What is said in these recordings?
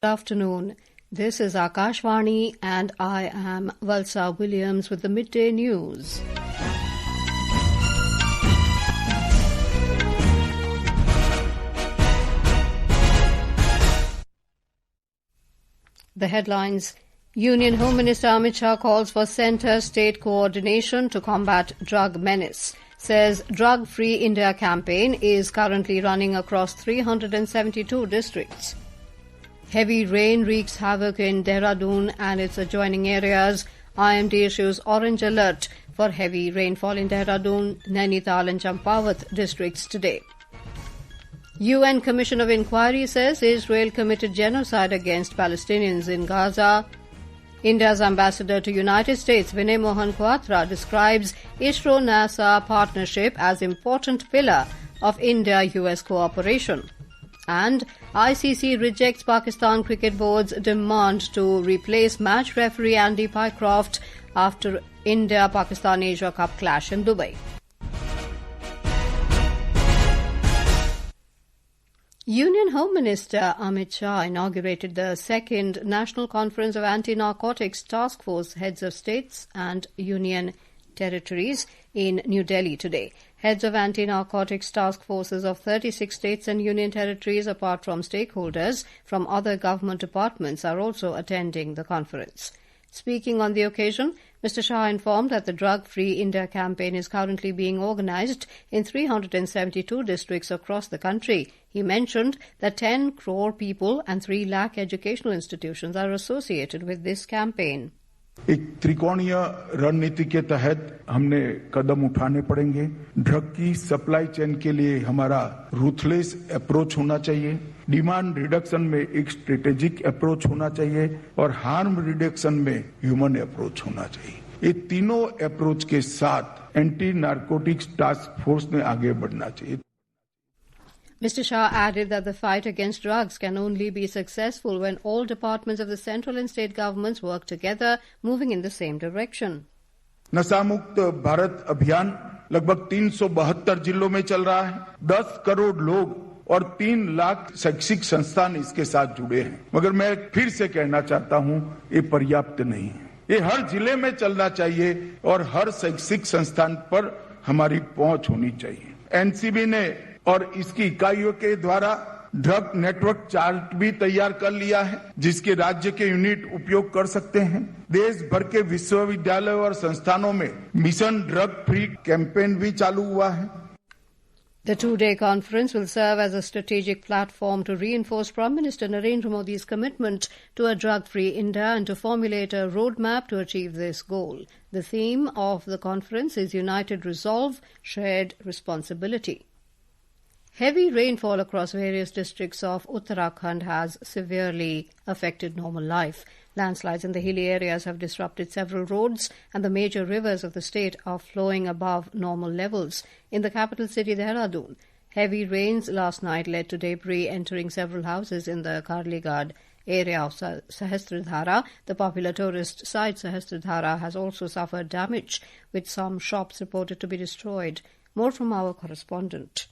Good afternoon. This is Akashvani and I am Valsa Williams with the midday news. The headlines: Union Home Minister Amit Shah calls for centre-state coordination to combat drug menace. Says Drug-Free India campaign is currently running across 372 districts. Heavy rain wreaks havoc in Dehradun and its adjoining areas. IMD issues orange alert for heavy rainfall in Dehradun, Nainital and Champawat districts today. UN Commission of Inquiry says Israel committed genocide against Palestinians in Gaza. India's ambassador to United States, Vinay Mohan Kwatra, describes ISRO-NASA partnership as important pillar of India-US cooperation. And ICC rejects Pakistan Cricket Board's demand to replace match referee Andy Pycroft after India-Pakistan Asia Cup clash in Dubai. Union Home Minister Amit Shah inaugurated the second National Conference of Anti-Narcotics Task Force Heads of States and Union Territories in New Delhi today. Heads of anti-narcotics task forces of 36 states and union territories, apart from stakeholders from other government departments, are also attending the conference. Speaking on the occasion, Mr. Shah informed that the Drug-Free India campaign is currently being organised in 372 districts across the country. He mentioned that 10 crore people and 3 lakh educational institutions are associated with this campaign. एक त्रिकोणीय रणनीति के तहत हमने कदम उठाने पड़ेंगे। Drug की supply chain के लिए हमारा रूथलेस अप्रोच होना चाहिए, डिमांड रिडक्शन में एक स्ट्रेटेजिक अप्रोच होना चाहिए और हार्म रिडक्शन में ह्यूमन अप्रोच होना चाहिए। ये तीनों अप्रोच के साथ एंटी नारकोटिक्स टास्क फोर्स ने आगे बढ़ना चाहिए। Mr. Shah added that the fight against drugs can only be successful when all departments of the central and state governments work together, moving in the same direction. नशा मुक्त भारत अभियान लगभग 372 जिलों में चल रहा है। 10 करोड़ लोग और 3 लाख शैक्षिक संस्थान इसके साथ जुड़े हैं। मगर मैं फिर से कहना चाहता हूं, ये पर्याप्त नहीं है। ये हर जिले में चलना चाहिए और हर शैक्षिक संस्थान पर हमारी पहुंच होनी चाहिए। एनसीबी ने और इसकी इकाइयों के द्वारा ड्रग नेटवर्क चार्ट भी तैयार कर लिया है, जिसके राज्य के यूनिट उपयोग कर सकते हैं। देश भर के विश्वविद्यालयों और संस्थानों में मिशन ड्रग फ्री कैंपेन भी चालू हुआ है। The two-day conference will serve as a strategic platform to reinforce Prime Minister Narendra Modi's commitment to a drug-free India and to formulate a roadmap to achieve this goal. The theme of the conference is United Resolve, Shared Responsibility. Heavy rainfall across various districts of Uttarakhand has severely affected normal life. Landslides in the hilly areas have disrupted several roads, and the major rivers of the state are flowing above normal levels. In the capital city, Dehradun, heavy rains last night led to debris entering several houses in the Karligad area of Sahastradhara. The popular tourist site Sahastradhara has also suffered damage, with some shops reported to be destroyed. More from our correspondent.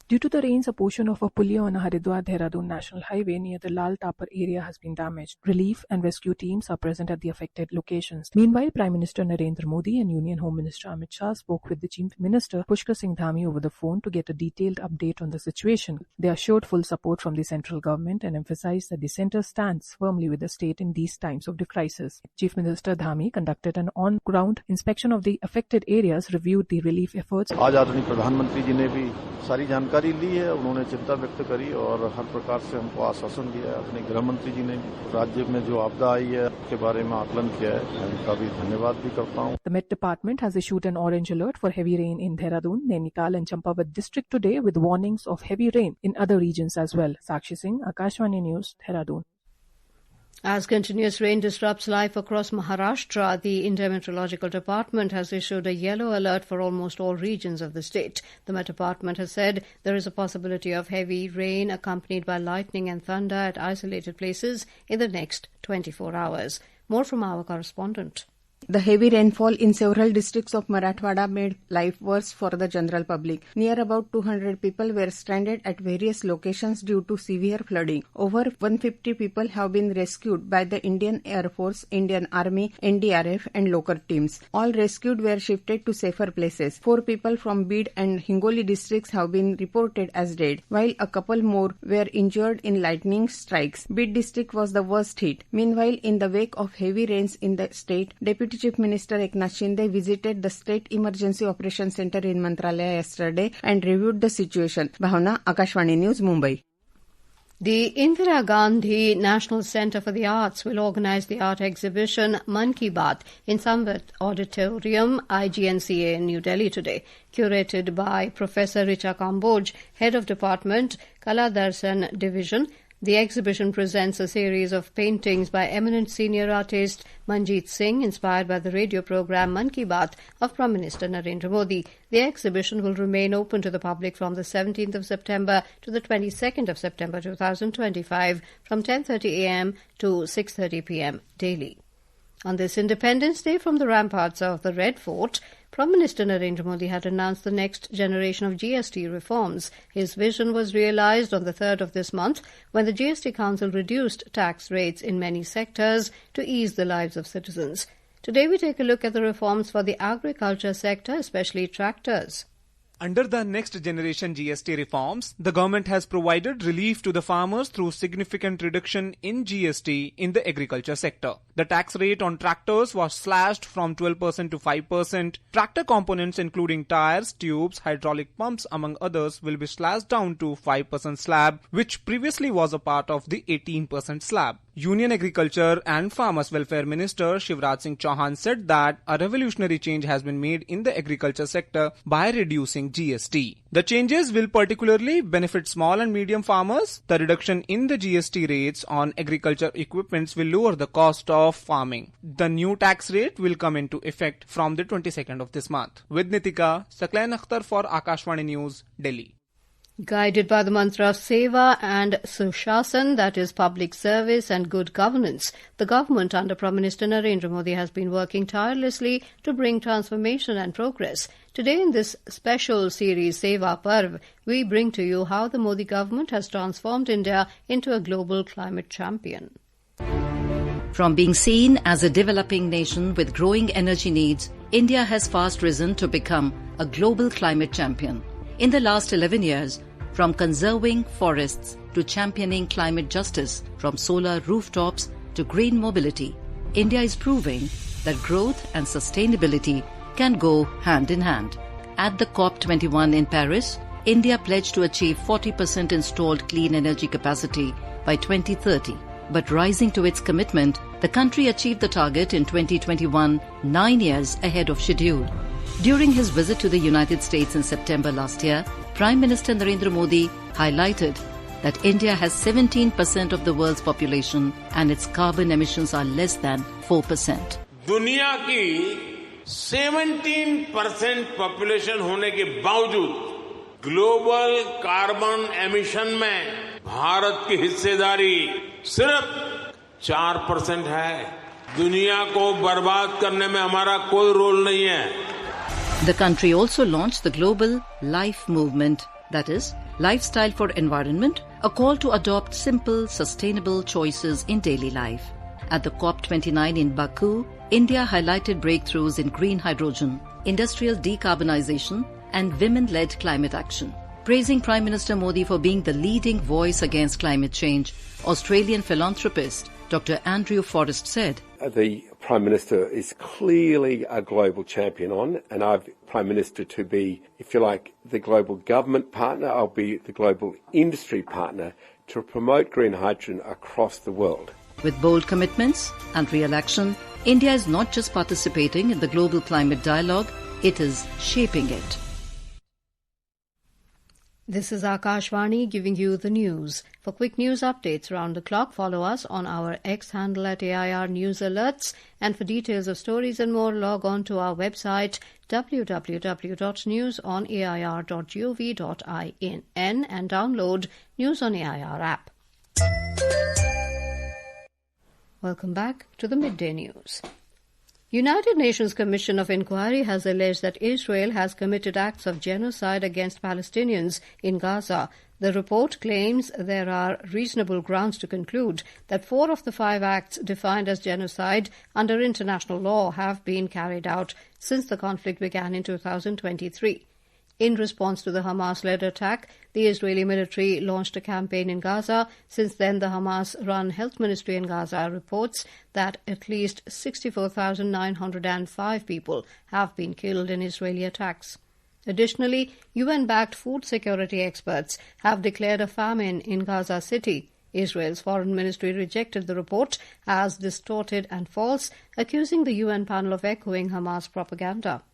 Due to the rains, a portion of a pulley on Haridwar-Dehradun National Highway near the Lal Tapar area has been damaged. Relief and rescue teams are present at the affected locations. Meanwhile, Prime Minister Narendra Modi and Union Home Minister Amit Shah spoke with the Chief Minister Pushkar Singh Dhami over the phone to get a detailed update on the situation. They assured full support from the central government and emphasized that the centre stands firmly with the state in these times of crisis. Chief Minister Dhami conducted an on-ground inspection of the affected areas, reviewed the relief efforts. आज आदरणीय प्रधानमंत्री जी ने भी सारी जानकारी ली है, उन्होंने चिंता व्यक्त करी और हर प्रकार से हमको आश्वासन दिया है। अपने गृह मंत्री जी ने राज्य में जो आपदा आई है उसके बारे में आकलन किया है, मैं उनका भी धन्यवाद भी करता हूं। The Met Department has issued an orange alert for heavy rain in Dehradun, Nainital and Champawat district today, with warnings of heavy rain in other regions as well. Sakshi Singh, Akashvani News, Dehradun. As continuous rain disrupts life across Maharashtra, the India Meteorological Department has issued a yellow alert for almost all regions of the state. The Met Department has said there is a possibility of heavy rain accompanied by lightning and thunder at isolated places in the next 24 hours. More from our correspondent. The heavy rainfall in several districts of Marathwada made life worse for the general public. Near about 200 people were stranded at various locations due to severe flooding. Over 150 people have been rescued by the Indian Air Force, Indian Army, NDRF and local teams. All rescued were shifted to safer places. 4 people from Bid and Hingoli districts have been reported as dead, while a couple more were injured in lightning strikes. Bid district was the worst hit. Meanwhile, in the wake of heavy rains in the state, Deputy Chief Minister Eknath Shinde visited the State Emergency Operations Center in Mantralaya yesterday and reviewed the situation. Bhavna, Akashvani News, Mumbai. The Indira Gandhi National Centre for the Arts will organise the art exhibition Man Ki Baat in Samvat Auditorium, IGNCA in New Delhi today. Curated by Professor Richa Kamboj, Head of Department, Kala Darshan Division, the exhibition presents a series of paintings by eminent senior artist Manjeet Singh, inspired by the radio programme Man Ki Baat of Prime Minister Narendra Modi. The exhibition will remain open to the public from the 17th of September to the 22nd of September 2025 from 10:30 a.m. to 6:30 p.m. daily. On this Independence Day, from the ramparts of the Red Fort, Prime Minister Narendra Modi had announced the next generation of GST reforms. His vision was realised on the 3rd of this month when the GST Council reduced tax rates in many sectors to ease the lives of citizens. Today we take a look at the reforms for the agriculture sector, especially tractors. Under the next generation GST reforms, the government has provided relief to the farmers through significant reduction in GST in the agriculture sector. The tax rate on tractors was slashed from 12% to 5%. Tractor components including tires, tubes, hydraulic pumps among others will be slashed down to 5% slab, which previously was a part of the 18% slab. Union Agriculture and Farmers Welfare Minister Shivraj Singh Chauhan said that a revolutionary change has been made in the agriculture sector by reducing GST. The changes will particularly benefit small and medium farmers. The reduction in the GST rates on agriculture equipments will lower the cost of farming. The new tax rate will come into effect from the 22nd of this month. With Nitika, Saklain Akhtar for Akashvani News, Delhi. Guided by the mantra of Seva and Sushasan, that is public service and good governance, the government under Prime Minister Narendra Modi has been working tirelessly to bring transformation and progress. Today in this special series Seva Parv, we bring to you how the Modi government has transformed India into a global climate champion. From being seen as a developing nation with growing energy needs, India has fast risen to become a global climate champion. In the last 11 years, from conserving forests to championing climate justice, from solar rooftops to green mobility, India is proving that growth and sustainability can go hand in hand. At the COP21 in Paris, India pledged to achieve 40% installed clean energy capacity by 2030. But rising to its commitment, the country achieved the target in 2021, 9 years ahead of schedule. During his visit to the United States in September last year, Prime Minister Narendra Modi highlighted that India has 17% of the world's population and its carbon emissions are less than 4%. दुनिया की 17% population होने के बावजूद global carbon emission में भारत की हिस्सेदारी सिर्फ 4% है. दुनिया को बर्बाद करने में हमारा कोई रोल नहीं है. The country also launched the Global Life Movement, that is, Lifestyle for Environment, a call to adopt simple, sustainable choices in daily life. At the COP29 in Baku, India highlighted breakthroughs in green hydrogen, industrial decarbonization, and women-led climate action. Praising Prime Minister Modi for being the leading voice against climate change, Australian philanthropist Dr. Andrew Forrest said, The Prime Minister is clearly a global champion on, and I've Prime Minister to be, if you like, the global government partner. I'll be the global industry partner to promote green hydrogen across the world. With bold commitments and real action, India is not just participating in the global climate dialogue, it is shaping it. This is Akashvani giving you the news. For quick news updates around the clock, follow us on our X handle at AIR News Alerts. And for details of stories and more, log on to our website www.newsonair.gov.in and download News on AIR app. Welcome back to the Midday News. United Nations Commission of Inquiry has alleged that Israel has committed acts of genocide against Palestinians in Gaza. The report claims there are reasonable grounds to conclude that 4 of the 5 acts defined as genocide under international law have been carried out since the conflict began in 2023. In response to the Hamas-led attack, the Israeli military launched a campaign in Gaza. Since then, the Hamas-run health ministry in Gaza reports that at least 64,905 people have been killed in Israeli attacks. Additionally, UN-backed food security experts have declared a famine in Gaza City. Israel's foreign ministry rejected the report as distorted and false, accusing the UN panel of echoing Hamas propaganda.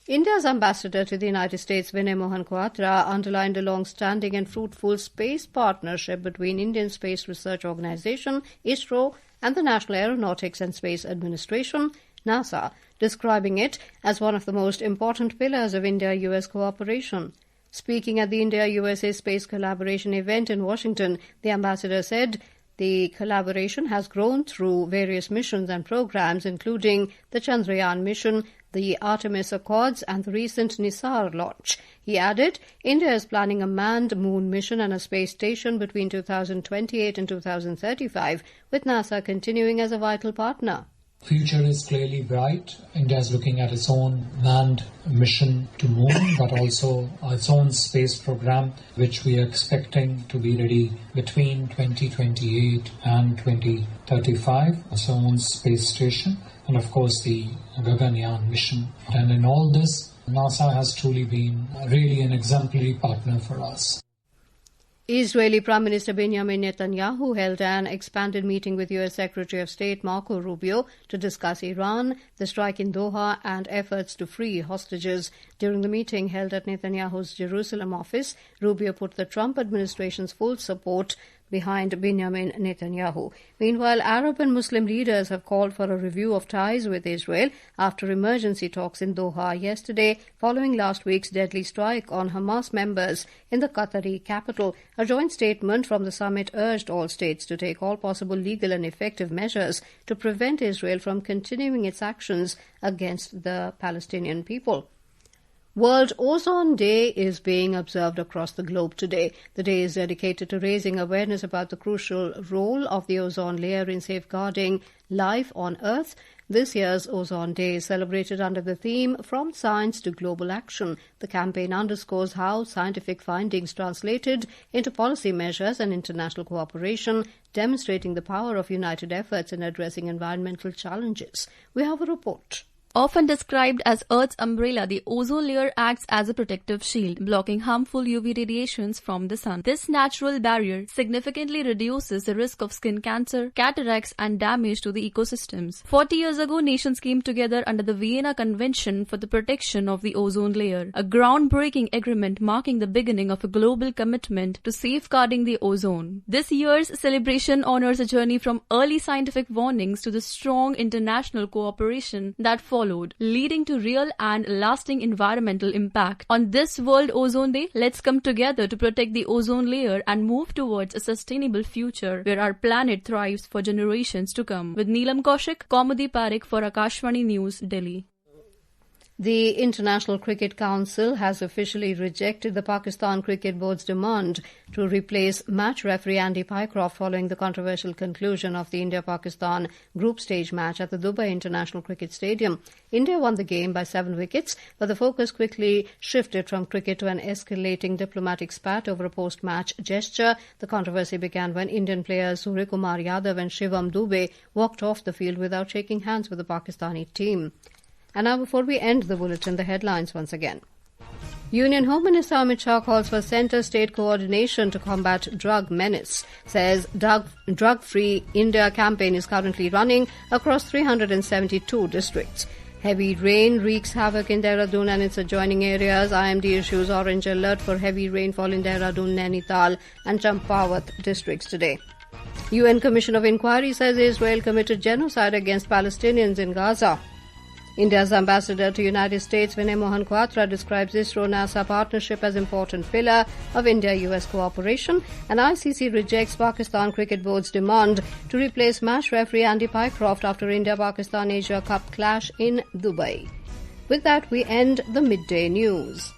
India's ambassador to the United States, Vinay Mohan Kwatra, underlined a long-standing and fruitful space partnership between Indian Space Research Organisation, ISRO, and the National Aeronautics and Space Administration, NASA, describing it as one of the most important pillars of India-US cooperation. Speaking at the India-USA Space Collaboration event in Washington, the ambassador said the collaboration has grown through various missions and programs, including the Chandrayaan mission, the Artemis Accords, and the recent Nisar launch. He added, India is planning a manned moon mission and a space station between 2028 and 2035, with NASA continuing as a vital partner. Future is clearly bright. India is looking at its own manned mission to moon, but also its own space program, which we are expecting to be ready between 2028 and 2035. Its own space station, and of course the Gaganyaan mission. And in all this, NASA has truly been really an exemplary partner for us. Israeli Prime Minister Benjamin Netanyahu held an expanded meeting with U.S. Secretary of State Marco Rubio to discuss Iran, the strike in Doha, and efforts to free hostages. During the meeting held at Netanyahu's Jerusalem office, Rubio put the Trump administration's full support behind Benjamin Netanyahu. Meanwhile, Arab and Muslim leaders have called for a review of ties with Israel after emergency talks in Doha yesterday, following last week's deadly strike on Hamas members in the Qatari capital. A joint statement from the summit urged all states to take all possible legal and effective measures to prevent Israel from continuing its actions against the Palestinian people. World Ozone Day is being observed across the globe today. The day is dedicated to raising awareness about the crucial role of the ozone layer in safeguarding life on Earth. This year's Ozone Day is celebrated under the theme From Science to Global Action. The campaign underscores how scientific findings translated into policy measures and international cooperation, demonstrating the power of united efforts in addressing environmental challenges. We have a report. Often described as Earth's umbrella, the ozone layer acts as a protective shield, blocking harmful UV radiations from the sun. This natural barrier significantly reduces the risk of skin cancer, cataracts, and damage to the ecosystems. 40 years ago, nations came together under the Vienna Convention for the protection of the ozone layer, a groundbreaking agreement marking the beginning of a global commitment to safeguarding the ozone. This year's celebration honors a journey from early scientific warnings to the strong international cooperation that followed, leading to real and lasting environmental impact. On this World Ozone Day, let's come together to protect the ozone layer and move towards a sustainable future where our planet thrives for generations to come. With Neelam Kaushik, Kaumudi Parekh for Akashvani News, Delhi. The International Cricket Council has officially rejected the Pakistan Cricket Board's demand to replace match referee Andy Pycroft following the controversial conclusion of the India-Pakistan group stage match at the Dubai International Cricket Stadium. India won the game by 7 wickets, but the focus quickly shifted from cricket to an escalating diplomatic spat over a post-match gesture. The controversy began when Indian players Suryakumar Yadav and Shivam Dubey walked off the field without shaking hands with the Pakistani team. And now, before we end the bulletin, the headlines once again. Union Home Minister Amit Shah calls for centre-state coordination to combat drug menace. Says drug-free India campaign is currently running across 372 districts. Heavy rain wreaks havoc in Dehradun and its adjoining areas. IMD issues orange alert for heavy rainfall in Dehradun, Nainital and Champawat districts today. UN Commission of Inquiry says Israel committed genocide against Palestinians in Gaza. India's ambassador to United States, Vinay Mohan Kwatra, describes ISRO-NASA partnership as important pillar of India-US cooperation, and ICC rejects Pakistan Cricket Board's demand to replace match referee Andy Pycroft after India-Pakistan Asia Cup clash in Dubai. With that, we end the midday news.